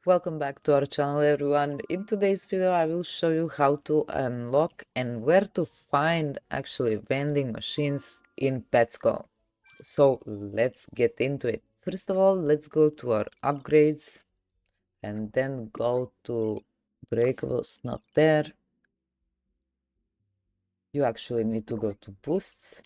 Welcome back to our channel, everyone. In today's video I will show you how to unlock and where to find actually vending machines in Petsco. So let's get into it. First of all, let's go to our upgrades and then go to breakables. Not there. You actually need to go to boosts.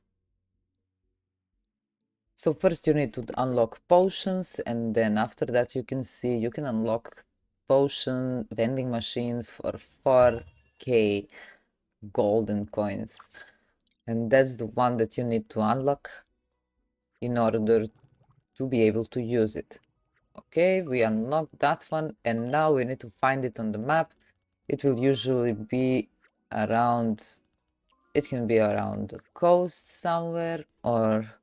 So first you need to unlock potions, and then after that you can see you can unlock potion vending machine for 4k golden coins, and that's the one that you need to unlock in order to be able to use it. Okay, we unlocked that one, and now we need to find it on the map. It will usually be around, it can be around the coast somewhere, or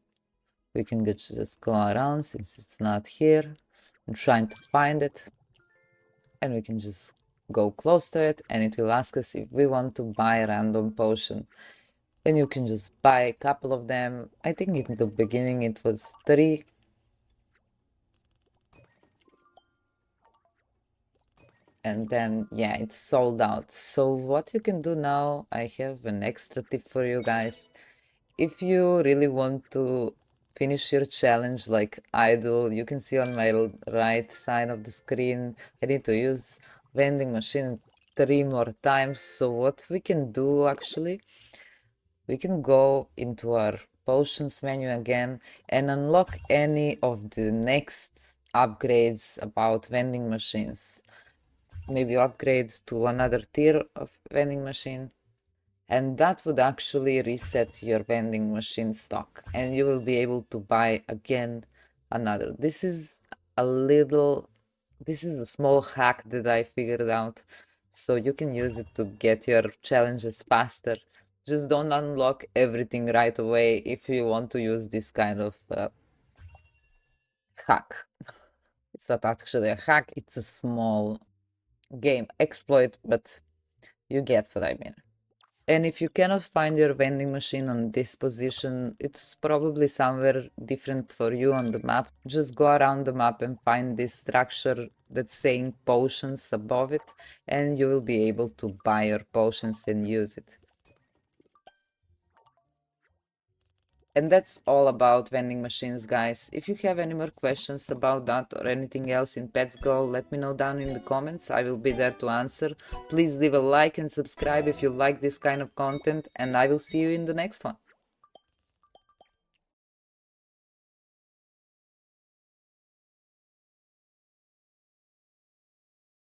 we can just go around since it's not here and trying to find it, and we can just go close to it and it will ask us if we want to buy a random potion. Then you can just buy a couple of them. I think in the beginning it was 3. And then yeah, it's sold out. So what you can do now, I have an extra tip for you guys. If you really want to finish your challenge like I do, you can see on my right side of the screen I need to use vending machine 3 more times. So what we can do actually, we can go into our potions menu again and unlock any of the next upgrades about vending machines. Maybe upgrade to another tier of vending machine, and that would actually reset your vending machine stock and you will be able to buy again another. This is a small hack that I figured out, so you can use it to get your challenges faster. Just don't unlock everything right away if you want to use this kind of hack. It's not actually a hack, it's a small game exploit, but you get what I mean. And if you cannot find your vending machine on this position, it's probably somewhere different for you on the map. Just go around the map and find this structure that's saying potions above it, and you will be able to buy your potions and use it. And that's all about vending machines, guys. If you have any more questions about that or anything else in Pets Go, let me know down in the comments. I will be there to answer. Please leave a like and subscribe if you like this kind of content, and I will see you in the next one.